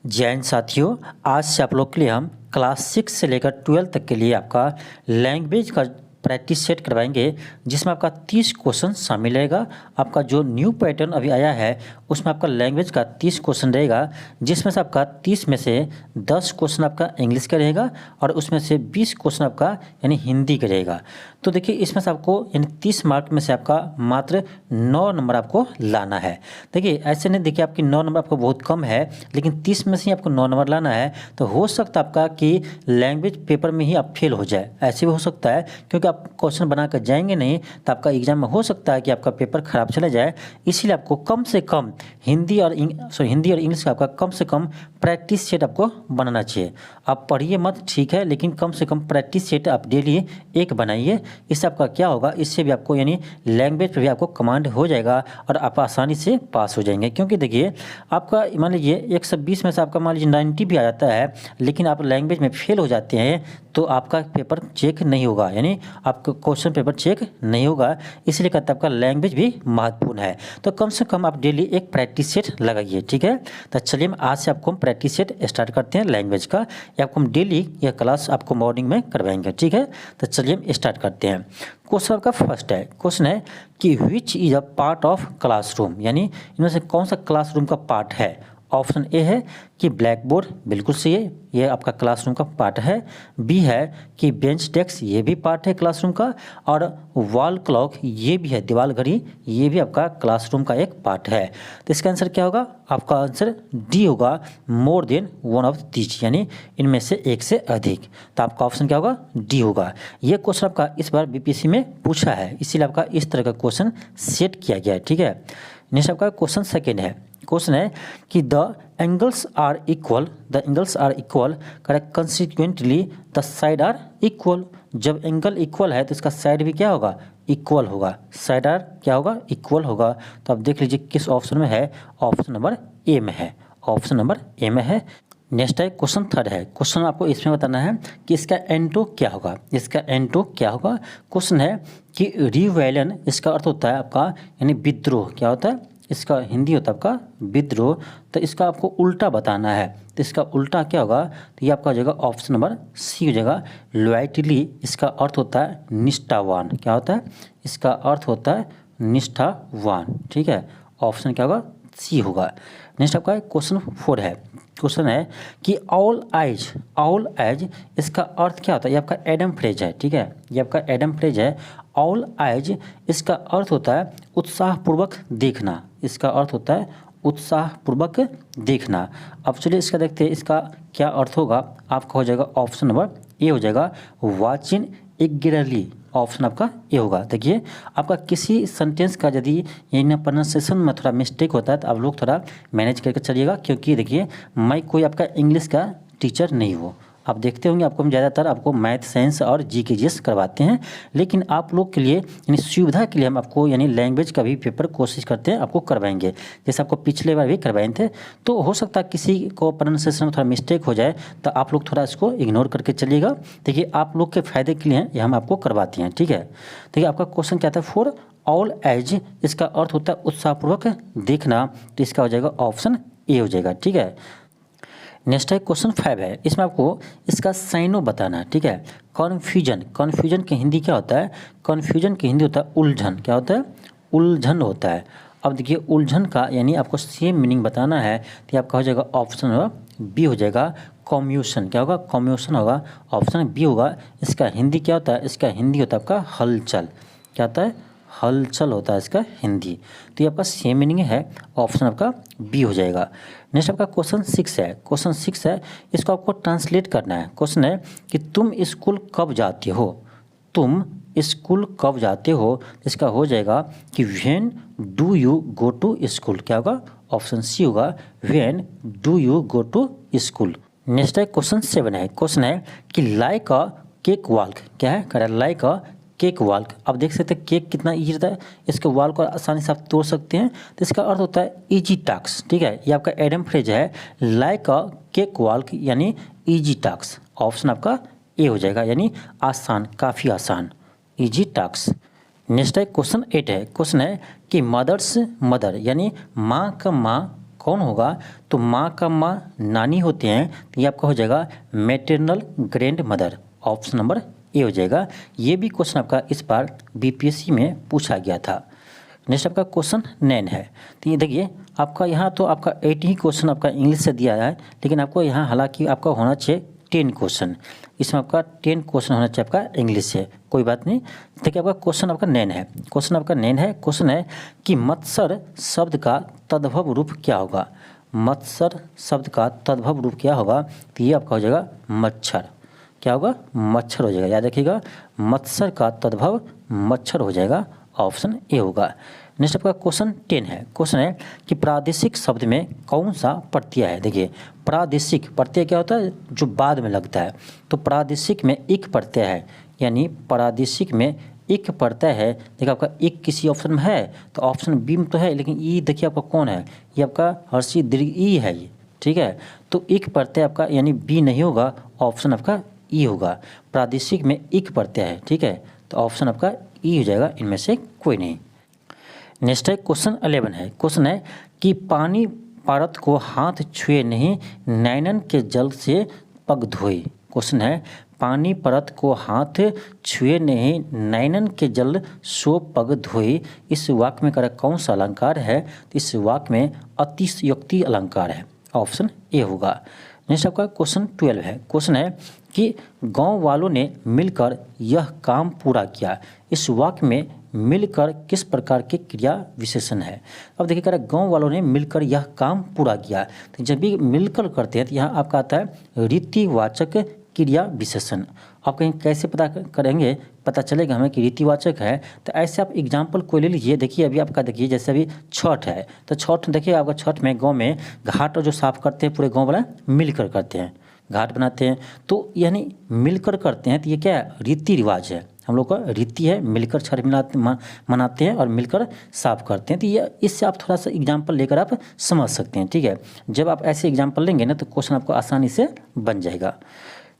जैन साथियों, आज से आप लोग के लिए हम क्लास 6 से लेकर 12 तक के लिए आपका लैंग्वेज का प्रैक्टिस सेट करवाएंगे, जिसमें आपका 30 क्वेश्चन शामिल रहेगा। आपका जो न्यू पैटर्न अभी आया है उसमें आपका लैंग्वेज का 30 क्वेश्चन रहेगा, जिसमें से आपका 30 में से 10 क्वेश्चन आपका इंग्लिश का रहेगा और उसमें से 20 क्वेश्चन आपका यानी हिंदी का रहेगा। तो देखिए, इसमें से आपको यानी 30 मार्क में से आपका मात्र 9 नंबर आपको लाना है। देखिए, ऐसे नहीं देखिए आपकी 9 नंबर आपको बहुत कम है, लेकिन 30 में से ही आपको 9 नंबर लाना है। तो हो सकता है आपका कि लैंग्वेज पेपर में ही आप फेल हो जाए, ऐसे भी हो सकता है, क्योंकि आप क्वेश्चन बना कर जाएंगे नहीं तो आपका एग्जाम में हो सकता है कि आपका पेपर खराब चला जाए। इसीलिए आपको कम से कम हिंदी और इंग्लिश का आपका कम से कम प्रैक्टिस सेट आपको बनाना चाहिए। आप पढ़िए मत, ठीक है, लेकिन कम से कम प्रैक्टिस सेट आप डेली एक बनाइए। इससे आपका क्या होगा, इससे भी आपको यानी लैंग्वेज पे भी आपको कमांड हो जाएगा और आप आसानी से पास हो जाएंगे। क्योंकि देखिए, आपका मान लीजिए 120 में से आपका मान लीजिए 90 भी आ जाता है, लेकिन आप लैंग्वेज में फेल हो जाते हैं तो आपका पेपर चेक नहीं होगा, यानी आपका क्वेश्चन पेपर चेक नहीं होगा। इसलिए कहते हैं आपका लैंग्वेज भी महत्वपूर्ण है। तो कम से कम आप डेली एक प्रैक्टिस सेट लगाइए, ठीक है। तो चलिए, हम आज से आपको हम प्रैक्टिस सेट स्टार्ट करते हैं लैंग्वेज का। या आपको हम डेली यह क्लास आपको मॉर्निंग में करवाएंगे, ठीक है। तो चलिए हम स्टार्ट करते हैं। क्वेश्चन आपका फर्स्ट है, क्वेश्चन है कि which is a part of classroom, यानी इनमें से कौन सा क्लासरूम का पार्ट है। ऑप्शन ए है कि ब्लैक बोर्ड, बिल्कुल सही है, ये आपका क्लासरूम का पार्ट है। बी है कि बेंच डेस्क, ये भी पार्ट है क्लासरूम का। और वॉल क्लॉक, ये भी है, दीवार घड़ी, ये भी आपका क्लासरूम का एक पार्ट है। तो इसका आंसर क्या होगा, आपका आंसर डी होगा, more than one of these, यानी इनमें से एक से अधिक। तो आपका ऑप्शन क्या होगा, डी होगा। ये क्वेश्चन आपका इस बार बीपीएससी में पूछा है, इसीलिए आपका इस तरह का क्वेश्चन सेट किया गया है, ठीक है। नेक्स्ट आपका क्वेश्चन सेकेंड है, क्वेश्चन है कि the angles are equal, the angles are equal, correct, consequently the side are equal. जब एंगल इक्वल है तो इसका साइड भी क्या होगा, इक्वल होगा। साइड आर क्या होगा, इक्वल होगा। तो आप देख लीजिए किस ऑप्शन में है, ऑप्शन नंबर ए में है, ऑप्शन नंबर ए में है। नेक्स्ट है क्वेश्चन थर्ड है, क्वेश्चन आपको इसमें बताना है कि इसका एंटो क्या होगा, इसका एंटो क्या होगा। क्वेश्चन है कि रिवेलन, इसका अर्थ होता है आपका यानी विद्रोह, क्या होता है, इसका हिंदी होता है आपका विद्रोह। तो इसका आपको उल्टा बताना है, तो इसका उल्टा क्या होगा, तो ये आपका हो जाएगा ऑप्शन नंबर सी हो जाएगा, लॉयल्टी। इसका अर्थ होता है निष्ठावान, क्या होता है, इसका अर्थ होता है निष्ठावान, ठीक है। ऑप्शन क्या होगा, सी होगा। नेक्स्ट आपका क्वेश्चन 4 है, क्वेश्चन है कि ऑल एज, इसका अर्थ क्या होता है, ये आपका एडम फ्रेज है, ठीक है, ये आपका एडम फ्रेज है। ऑल एज, इसका अर्थ होता है उत्साहपूर्वक देखना, इसका अर्थ होता है उत्साहपूर्वक देखना। अब चलिए इसका देखते हैं, इसका क्या अर्थ होगा। आपका हो जाएगा ऑप्शन नंबर ए हो जाएगा, वाचिंग एग्रेली, ऑप्शन आपका ए होगा। देखिए, आपका किसी सेंटेंस का यदि ये प्रोनाउंसिएशन में थोड़ा मिस्टेक होता है तो आप लोग थोड़ा मैनेज करके चलिएगा, क्योंकि देखिए मैं कोई आपका इंग्लिश का टीचर नहीं हूँ। आप देखते होंगे आपको हम ज़्यादातर आपको मैथ, साइंस और जीके जीएस करवाते हैं, लेकिन आप लोग के लिए यानी सुविधा के लिए हम आपको यानी लैंग्वेज का भी पेपर कोशिश करते हैं आपको करवाएंगे, जैसे आपको पिछले बार भी करवाए थे। तो हो सकता है किसी को प्रोनाउंसिएशन में थोड़ा मिस्टेक हो जाए, तो आप लोग थोड़ा इसको इग्नोर करके चलिएगा। देखिए, आप लोग के फायदे के लिए ये हम आपको करवाते हैं, ठीक है। देखिए, आपका क्वेश्चन क्या था, फॉर ऑल एज, इसका अर्थ होता है उत्साहपूर्वक देखना, तो इसका हो जाएगा ऑप्शन ए हो जाएगा, ठीक है। नेक्स्ट है क्वेश्चन 5 है, इसमें आपको इसका साइनो बताना है, ठीक है। कन्फ्यूजन, कन्फ्यूजन की हिंदी क्या होता है, कन्फ्यूजन की हिंदी होता है उलझन, क्या होता है, उलझन होता है। अब देखिए, उलझन का यानी आपको सेम मीनिंग बताना है, तो आपका हो जाएगा ऑप्शन बी हो जाएगा, कम्यूशन, क्या होगा, कम्यूशन होगा, ऑप्शन बी होगा। इसका हिंदी क्या होता है, इसका हिंदी होता है आपका हलचल, क्या होता है, हलचल होता है इसका हिंदी। तो ये आपका सेम मीनिंग है, ऑप्शन आपका बी हो जाएगा। नेक्स्ट आपका क्वेश्चन 6 है, क्वेश्चन 6 है, इसको आपको ट्रांसलेट करना है। क्वेश्चन है कि तुम स्कूल कब जाते हो, तुम स्कूल कब जाते हो। इसका हो जाएगा कि when do you go to school, क्या होगा, ऑप्शन सी होगा, when do you go to school. Next है क्वेश्चन 7 है, क्वेश्चन है कि लाइक अ केक वॉक, क्या है, कह रहा है लाइक अ केक वॉक। अब देख सकते हैं केक कितना ईजी रहता है, इसके वॉल को आसानी से आप तोड़ सकते हैं, तो इसका अर्थ होता है इजी टास्क, ठीक है। ये आपका एडम फ्रेज है, लाइक अ केक वॉक यानी इजी टास्क। ऑप्शन आपका ए हो जाएगा, यानी आसान, काफ़ी आसान, इजी टास्क। नेक्स्ट है क्वेश्चन 8 है, क्वेश्चन है कि मदर्स मदर यानी माँ का माँ कौन होगा? तो माँ का माँ नानी होते हैं, तो ये आपका हो जाएगा maternal grand mother. Option number A हो जाएगा। ये भी क्वेश्चन आपका इस बार बीपीएससी में पूछा गया था। नेक्स्ट आपका क्वेश्चन 9 है। तो ये देखिए आपका यहाँ तो आपका 8 ही क्वेश्चन आपका इंग्लिश से दिया है, लेकिन आपको यहाँ हालांकि आपका होना चाहिए 10 क्वेश्चन। इसमें आपका 10 क्वेश्चन होना चाहिए आपका इंग्लिश से, कोई बात नहीं। देखिए आपका क्वेश्चन आपका 9 है। क्वेश्चन आपका 9 है। क्वेश्चन है कि मत्सर शब्द का तद्भव रूप क्या होगा? मत्सर शब्द का तद्भव रूप क्या होगा? तो ये आपका हो जाएगा मच्छर। क्या होगा? मच्छर हो जाएगा। याद रखिएगा, मत्सर का तद्भव मच्छर हो जाएगा। ऑप्शन ए होगा। नेक्स्ट आपका क्वेश्चन 10 है। क्वेश्चन है कि प्रादेशिक शब्द में कौन सा प्रत्यय है? देखिए प्रादेशिक प्रत्यय क्या होता है? जो बाद में लगता है। तो प्रादेशिक में इक प्रत्यय है, यानी प्रादेशिक में इक प्रत्यय है। देखिए आपका इक किसी ऑप्शन में है, तो ऑप्शन बी में तो है, लेकिन ई देखिए आपका कौन है? ये आपका हर्षी दीर्घ ई है ये, ठीक है। तो इक प्रत्यय आपका यानी बी नहीं होगा, ऑप्शन आपका ई होगा। प्रादेशिक में इक प्रत्यय है, ठीक है, तो ऑप्शन आपका ई हो जाएगा, इनमें से कोई नहीं। नेक्स्ट है क्वेश्चन 11 है। क्वेश्चन है कि पानी पारत को हाथ छुए नहीं, नैनन के जल से पग धोए। क्वेश्चन है पानी परत को हाथ छुए नहीं, नैनन के जल सो पग धोए। इस वाक्य में कौन सा अलंकार है? तो इस वाक्य में अतिशयोक्ति अलंकार है। ऑप्शन ए होगा। नेक्स्ट आपका क्वेश्चन 12 है। क्वेश्चन है कि गांव वालों ने मिलकर यह काम पूरा किया। इस वाक्य में मिलकर किस प्रकार के क्रिया विशेषण है? अब देखिए कह रहा है गाँव वालों ने मिलकर यह काम पूरा किया। तो जब भी मिलकर करते हैं तो यहाँ आपका आता है रीतिवाचक क्रिया विशेषण। आप कहीं कैसे पता करेंगे, पता चलेगा हमें कि रीतिवाचक है? तो ऐसे आप एग्जाम्पल कोई ले लीजिए। देखिए अभी आपका देखिए जैसे अभी छठ है, तो छठ देखिए आपका छठ में गाँव में घाट जो साफ करते हैं पूरे गाँव वाला मिलकर करते हैं, घाट बनाते हैं, तो यानी मिलकर करते हैं। तो ये क्या है? रीति रिवाज है, हम लोग का रीति है, मिलकर छठ मनाते हैं और मिलकर साफ करते हैं। तो ये इससे आप थोड़ा सा एग्जाम्पल लेकर आप समझ सकते हैं, ठीक है। जब आप ऐसे एग्जाम्पल लेंगे ना तो क्वेश्चन आपको आसानी से बन जाएगा।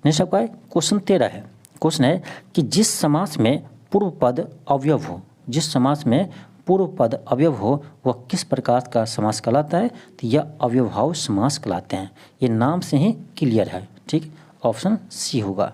नेक्स्ट आपका क्वेश्चन 13 है। क्वेश्चन है कि जिस समास में पूर्व पद अवयव हो, जिस समास में पूर्व पद अवयव हो वह किस प्रकार का समास कहलाता है? तो यह अव्यवभाव समास कहलाते हैं। ये नाम से ही क्लियर है, ठीक, ऑप्शन सी होगा।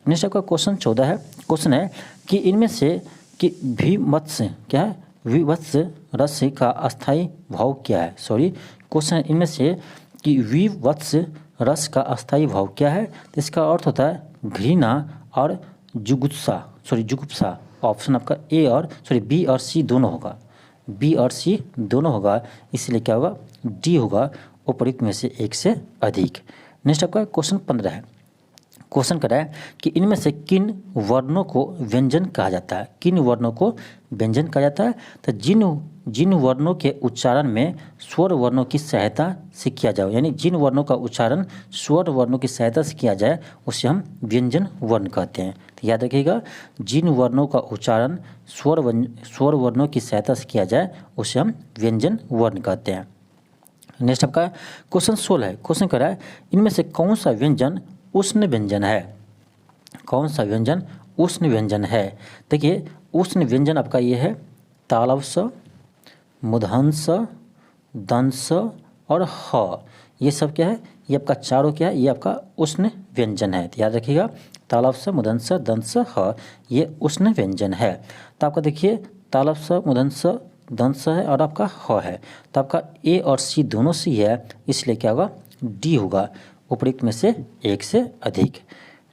नेक्स्ट आपका क्वेश्चन 14 है। क्वेश्चन है कि इनमें से कि विवत्स क्या है? विवत्स रस का अस्थायी भाव क्या है? सॉरी, क्वेश्चन है इनमें से कि विवत्स रस का अस्थायी भाव क्या है? तो इसका अर्थ होता है घृणा और जुगुप्सा। ऑप्शन आपका ए और बी और सी दोनों होगा, बी और सी दोनों होगा, इसलिए क्या होगा? डी होगा, उपयुक्त में से एक से अधिक। नेक्स्ट आपका क्वेश्चन 15 है। क्वेश्चन कर रहा है कि इनमें से किन वर्णों को व्यंजन कहा जाता है? किन वर्णों को व्यंजन कहा जाता है? तो जिन वर्णों के उच्चारण में स्वर वर्णों की सहायता से किया जाए, यानी जिन वर्णों का उच्चारण स्वर वर्णों की सहायता से किया जाए उसे हम व्यंजन वर्ण कहते हैं। तो याद रखिएगा, जिन वर्णों का उच्चारण स्वर वर्णों की सहायता से किया जाए उसे हम व्यंजन वर्ण कहते हैं। नेक्स्ट आपका क्वेश्चन 16 है। क्वेश्चन कर रहा है इनमें से कौन सा व्यंजन उष्ण व्यंजन है? कौन सा व्यंजन उष्ण व्यंजन है? देखिए उष्ण व्यंजन आपका ये है तालव्स, मूर्धन्य, दंश और ह। ये सब क्या है? ये आपका चारों क्या है? ये आपका उष्ण व्यंजन है। तो याद रखिएगा तालव्स, मूर्धन्य, दंश, ह, ये उष्ण व्यंजन है। तो आपका देखिए तालव्स, मूर्धन्य, दंश है और आपका ह है, तो आपका ए और सी दोनों सी है, इसलिए क्या होगा? डी होगा, उपयुक्त में से एक से अधिक।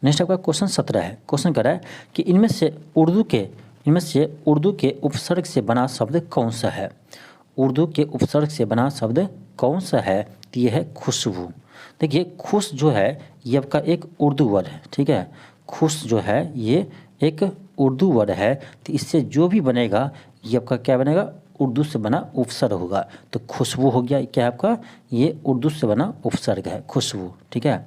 नेक्स्ट आपका क्वेश्चन 17 है। क्वेश्चन कर रहा है कि इनमें से उर्दू के उपसर्ग से बना शब्द कौन सा है? उर्दू के उपसर्ग से बना शब्द कौन सा है? तो ये है खुशबू। देखिए खुश जो है ये आपका एक उर्दू वर्ड है, ठीक है। खुश जो है ये एक उर्दू वर्ड है, तो इससे जो भी बनेगा ये आपका क्या बनेगा? उर्दू से बना उपसर्ग होगा। तो खुशबू हो गया क्या आपका? ये उर्दू से बना उपसर्ग है खुशबू, ठीक है।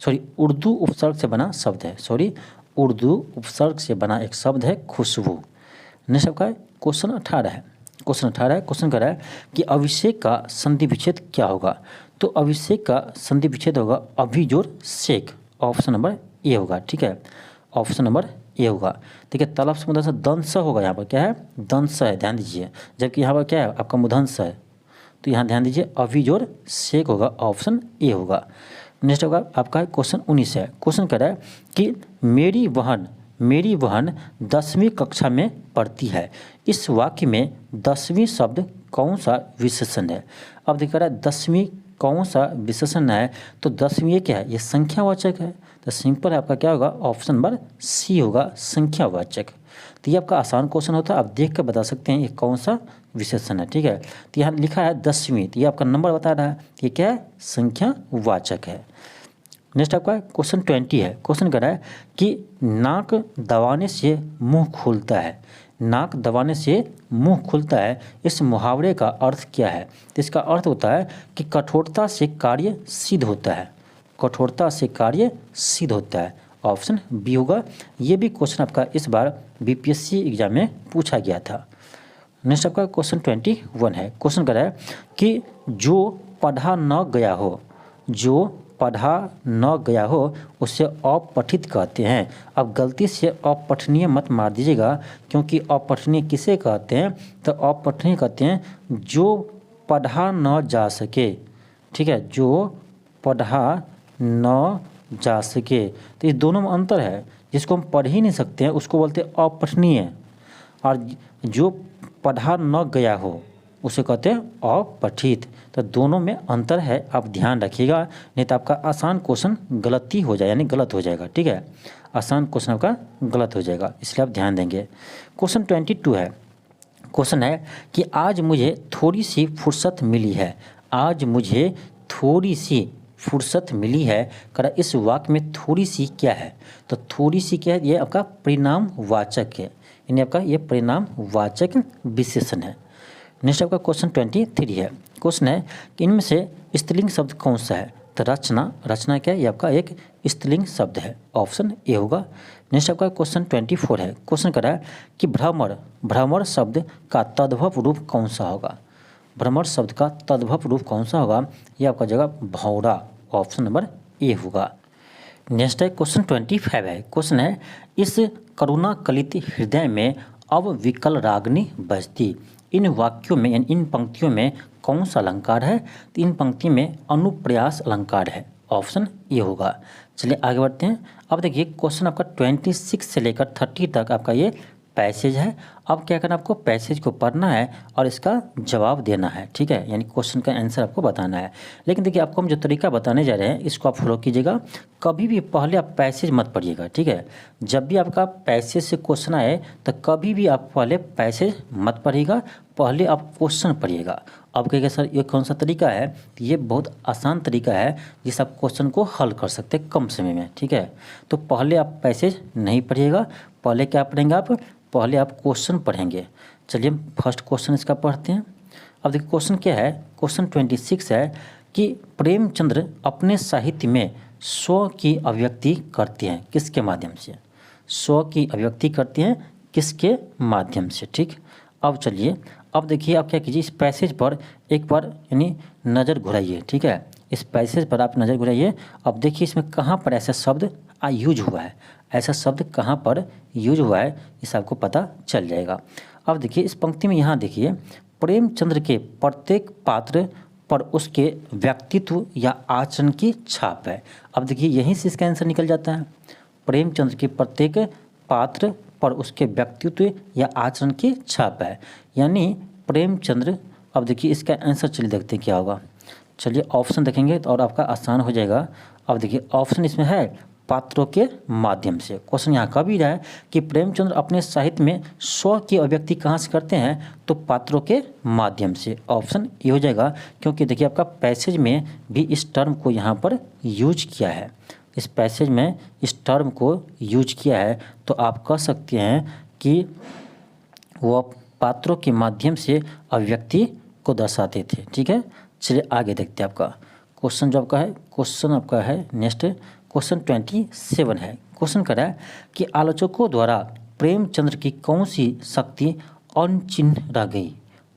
सॉरी, उर्दू उपसर्ग से बना शब्द है, उर्दू उपसर्ग से बना एक शब्द है खुशबू। नेक्स्ट आपका क्वेश्चन 18 है। क्वेश्चन कर रहा है कि अभिषेक का संधि विच्छेद क्या होगा? तो अभिषेक का संधि विच्छेद होगा अभिजोड़ सेक। ऑप्शन नंबर ए होगा, ठीक है, ऑप्शन नंबर ए होगा। ठीक है, तलफ से मूर्धन्य दंश होगा, यहाँ पर क्या है? दंश है, ध्यान दीजिए, जबकि यहाँ पर क्या है? आपका मूर्धन्य है, तो यहाँ ध्यान दीजिए अभी जोड़ सेक होगा, ऑप्शन ए होगा। नेक्स्ट होगा आपका क्वेश्चन 19 है। क्वेश्चन कह रहा है कि मेरी बहन 10वीं कक्षा में पढ़ती है। इस वाक्य में 10वीं शब्द कौन सा विशेषण है। अब दिख रहा है 10वीं कौन सा विशेषण है, तो 10वीं ये क्या है, ये संख्यावाचक है। तो सिंपल है आपका क्या होगा, ऑप्शन नंबर सी होगा, संख्यावाचक। तो ये आपका आसान क्वेश्चन होता है, आप देख कर बता सकते हैं ये कौन सा विशेषण है। ठीक है, तो यहाँ लिखा है 10वीं, तो ये आपका नंबर बता रहा है, ये क्या है, संख्यावाचक है। नेक्स्ट आपका क्वेश्चन 20 है। क्वेश्चन कह रहा है कि नाक दबाने से मुंह खुलता है। नाक दबाने से मुंह खुलता है, इस मुहावरे का अर्थ क्या है। तो इसका अर्थ होता है कि कठोरता से कार्य सिद्ध होता है। कठोरता से कार्य सिद्ध होता है, ऑप्शन बी होगा। ये भी क्वेश्चन आपका इस बार बीपीएससी एग्जाम में पूछा गया था। नेक्स्ट आपका क्वेश्चन 21 है। क्वेश्चन कह रहा है कि जो पढ़ा न गया हो, जो पढ़ा न गया हो उसे अपठित कहते हैं। अब गलती से अपठनीय मत मार दीजिएगा, क्योंकि अपठनीय किसे कहते हैं, तो अपठनीय कहते हैं जो पढ़ा न जा सके। ठीक है, जो पढ़ा न जा सके, तो इस दोनों में अंतर है। जिसको हम पढ़ ही नहीं सकते हैं उसको बोलते हैं अपठनीय, और जो पढ़ा न गया हो उसे कहते हैं अपठित। तो दोनों में अंतर है, आप ध्यान रखिएगा, नहीं तो आपका आसान क्वेश्चन गलती हो जाए, यानी गलत हो जाएगा। ठीक है, आसान क्वेश्चन आपका गलत हो जाएगा, इसलिए आप ध्यान देंगे। क्वेश्चन 22 है। क्वेश्चन है कि आज मुझे थोड़ी सी फुर्सत मिली है। आज मुझे थोड़ी सी फुर्सत मिली है, कर इस वाक्य में थोड़ी सी क्या है, तो थोड़ी सी क्या है, ये आपका परिणामवाचक है, यानी आपका ये परिणामवाचक विशेषण है। नेक्स्ट आपका क्वेश्चन 23 है। क्वेश्चन है कि इनमें से स्त्रीलिंग शब्द कौन सा है, तो रचना। रचना क्या है, ये आपका एक स्त्रीलिंग शब्द है, ऑप्शन ए होगा। नेक्स्ट आपका क्वेश्चन 24 है। क्वेश्चन कर रहा है कि भ्रमर, भ्रमर शब्द का तद्भव रूप कौन सा होगा। भ्रमर शब्द का तद्भव रूप कौन सा होगा, ये आपका जगह भौरा, ऑप्शन नंबर ए होगा। नेक्स्ट है क्वेश्चन 25 है। क्वेश्चन है इस करुणा कलित हृदय में अब विकल रागनी बजती। इन वाक्यों में यानी इन पंक्तियों में कौन सा अलंकार है, तो इन पंक्ति में अनुप्रयास अलंकार है, ऑप्शन ए होगा। चलिए आगे बढ़ते हैं। अब देखिए क्वेश्चन आपका 26 से लेकर 30 तक आपका ये पैसेज है। अब क्या करना, आपको पैसेज को पढ़ना है और इसका जवाब देना है। ठीक है, यानी क्वेश्चन का आंसर आपको बताना है। लेकिन देखिए आपको हम जो तरीका बताने जा रहे हैं इसको आप फॉलो कीजिएगा। कभी भी पहले आप पैसेज मत पढ़िएगा। ठीक है, जब भी आपका पैसेज से क्वेश्चन आए तो कभी भी आप पहले पैसेज मत पढ़िएगा, पहले आप क्वेश्चन पढ़िएगा। अब कहेगा सर ये कौन सा तरीका है, ये बहुत आसान तरीका है जिससे आप क्वेश्चन को हल कर सकते हैं कम समय में। ठीक है, तो पहले आप पैसेज नहीं पढ़िएगा, पहले क्या पढ़ेंगे आप, पहले आप क्वेश्चन पढ़ेंगे। चलिए फर्स्ट क्वेश्चन इसका पढ़ते हैं। अब देखिए क्वेश्चन क्या है, क्वेश्चन 26 है कि प्रेमचंद्र अपने साहित्य में स्व की अभिव्यक्ति करते हैं किसके माध्यम से। स्व की अभिव्यक्ति करते हैं किसके माध्यम से। ठीक, अब चलिए अब देखिए आप क्या कीजिए, इस पैसेज पर एक बार यानी नज़र घुराइए। ठीक है, इस पैसेज पर आप नज़र घुराइए। अब देखिए इसमें कहाँ पर ऐसा शब्द यूज हुआ है, ऐसा शब्द कहाँ पर यूज हुआ है इस आपको पता चल जाएगा। अब देखिए इस पंक्ति में यहाँ देखिए प्रेमचंद्र के प्रत्येक पात्र पर उसके व्यक्तित्व या आचरण की छाप है। अब देखिए यहीं से इसका आंसर निकल जाता है, प्रेमचंद्र के प्रत्येक पात्र पर उसके व्यक्तित्व या आचरण की छाप है, यानी प्रेमचंद्र। अब देखिए इसका आंसर चलिए देखते हैं क्या होगा। चलिए ऑप्शन देखेंगे तो और आपका आसान हो जाएगा। अब देखिए ऑप्शन इसमें है पात्रों के माध्यम से। क्वेश्चन यहाँ का भी रहा है कि प्रेमचंद्र अपने साहित्य में स्व की अभिव्यक्ति कहाँ से करते हैं, तो पात्रों के माध्यम से, ऑप्शन ये हो जाएगा। क्योंकि देखिए आपका पैसेज में भी इस टर्म को यहाँ पर यूज किया है, इस पैसेज में इस टर्म को यूज किया है, तो आप कह सकते हैं कि वह पात्रों के माध्यम से अभिव्यक्ति को दर्शाते थे। ठीक है, चलिए आगे देखते हैं। आपका क्वेश्चन जो आपका है, क्वेश्चन आपका है नेक्स्ट क्वेश्चन 27 है। क्वेश्चन कर रहा है कि आलोचकों द्वारा प्रेमचंद्र की कौन सी शक्ति अनचिन्ह रह गई,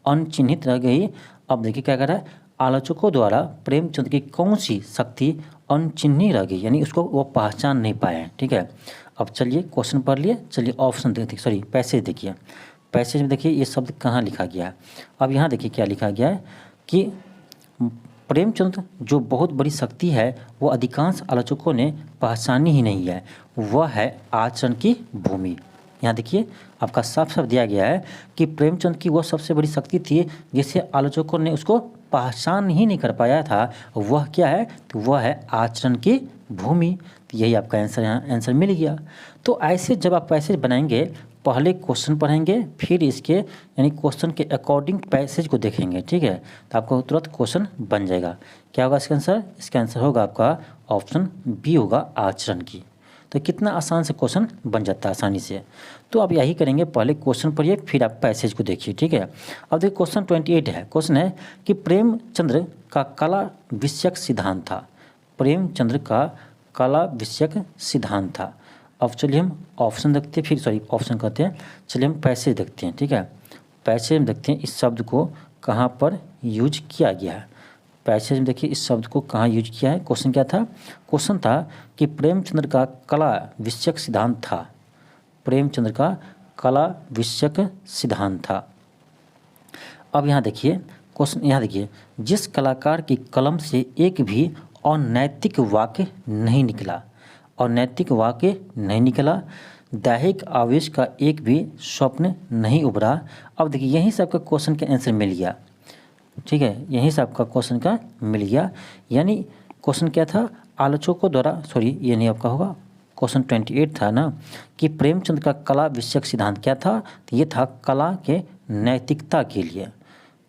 अनचिन्हित रह गई। अब देखिए क्या कर रहा है, आलोचकों द्वारा प्रेमचंद्र की कौन सी शक्ति अनचिन्हित रह गई, यानी उसको वो पहचान नहीं पाए हैं। ठीक है, अब चलिए क्वेश्चन पढ़ लिए। चलिए ऑप्शन देखिए, सॉरी पैसेज देखिए। पैसेज में देखिए ये शब्द कहाँ लिखा गया है। अब यहाँ देखिए क्या लिखा गया है कि प्रेमचंद जो बहुत बड़ी शक्ति है वो अधिकांश आलोचकों ने पहचानी ही नहीं है, वह है आचरण की भूमि। यहाँ देखिए आपका साफ साफ दिया गया है कि प्रेमचंद की वह सबसे बड़ी शक्ति थी जिसे आलोचकों ने उसको पहचान ही नहीं कर पाया था, वह क्या है, तो वह है आचरण की भूमि। तो यही आपका आंसर मिल गया। तो ऐसे जब आप पैसेज बनाएंगे, पहले क्वेश्चन पढ़ेंगे, फिर इसके यानी क्वेश्चन के अकॉर्डिंग पैसेज को देखेंगे, ठीक है, तो आपको तुरंत क्वेश्चन बन जाएगा। क्या होगा इसका आंसर? इसका आंसर होगा आपका ऑप्शन बी होगा आचरण की। तो कितना आसान से क्वेश्चन बन जाता है आसानी से। तो आप यही करेंगे, पहले क्वेश्चन पढ़िए फिर आप पैसेज को देखिए, ठीक है। अब देखिए क्वेश्चन 28 है। क्वेश्चन है कि प्रेमचंद्र का कला विषयक सिद्धांत था। प्रेमचंद्र का कला विषयक सिद्धांत था। अब चलिए हम ऑप्शन देखते हैं, फिर ऑप्शन कहते हैं, चलिए हम पैसेज देखते हैं, ठीक है। पैसेज में देखते हैं इस शब्द को कहाँ पर यूज किया गया है। पैसेज में देखिए इस शब्द को कहाँ यूज किया है। क्वेश्चन क्या था? क्वेश्चन था कि प्रेमचंद्र का कला विषयक सिद्धांत था। प्रेमचंद्र का कला विषयक सिद्धांत था। अब यहाँ देखिए क्वेश्चन, यहाँ देखिए, जिस कलाकार की कलम से एक भी अनैतिक वाक्य नहीं निकला, अनैतिक वाक्य नहीं निकला, दैहिक आवेश का एक भी स्वप्न नहीं उभरा। अब देखिए यहीं से आपका क्वेश्चन का आंसर मिल गया, ठीक है, यहीं से आपका क्वेश्चन का मिल गया। यानी क्वेश्चन क्या था? आलोचकों द्वारा, ये नहीं आपका होगा, क्वेश्चन 28 था ना, कि प्रेमचंद का कला विषयक सिद्धांत क्या था? तो ये था कला के नैतिकता के लिए।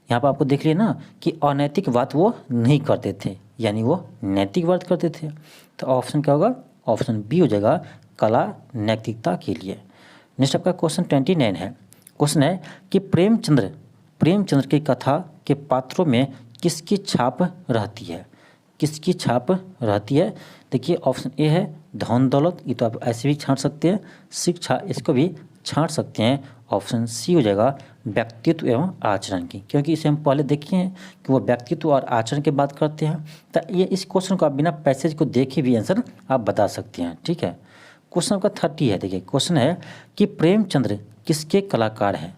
यहाँ पर आपको देख लिया ना कि अनैतिक बात वो नहीं करते थे, यानी वो नैतिक बात करते थे। तो ऑप्शन क्या होगा? ऑप्शन बी हो जाएगा, कला नैतिकता के लिए। नेक्स्ट आपका क्वेश्चन 29 है। क्वेश्चन है कि प्रेमचंद्र की कथा के पात्रों में किसकी छाप रहती है? किसकी छाप रहती है? देखिए ऑप्शन ए है धन दौलत, ये तो आप ऐसे भी छांट सकते हैं, शिक्षा इसको भी छांट सकते हैं। ऑप्शन सी हो जाएगा व्यक्तित्व एवं आचरण की, क्योंकि इसे हम पहले देखे हैं कि वो व्यक्तित्व और आचरण की बात करते हैं। तो ये इस क्वेश्चन को आप बिना पैसेज को देखे भी आंसर आप बता सकते हैं, ठीक है। क्वेश्चन आपका 30 है। देखिए क्वेश्चन है कि प्रेमचंद्र किसके कलाकार हैं?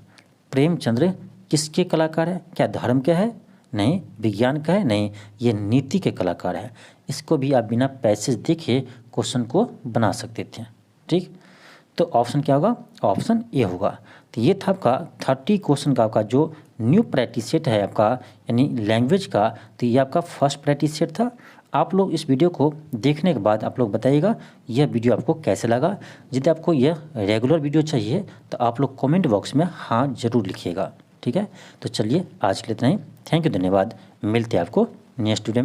प्रेमचंद्र किसके कलाकार है? क्या धर्म के है? नहीं। विज्ञान का है? नहीं। ये नीति के कलाकार है। इसको भी आप बिना पैसेज देखे क्वेश्चन को बना सकते थे, ठीक। तो ऑप्शन क्या होगा? ऑप्शन ए होगा। तो ये था आपका 30 क्वेश्चन का आपका जो न्यू प्रैक्टिस सेट है आपका, यानी लैंग्वेज का। तो ये आपका फर्स्ट प्रैक्टिस सेट था। आप लोग इस वीडियो को देखने के बाद आप लोग बताइएगा यह वीडियो आपको कैसे लगा। यदि आपको यह रेगुलर वीडियो चाहिए तो आप लोग कमेंट बॉक्स में हाँ ज़रूर लिखिएगा, ठीक है। तो चलिए आज के लिए इतना ही। थैंक यू, धन्यवाद। मिलते हैं आपको नेक्स्ट वीडियो में।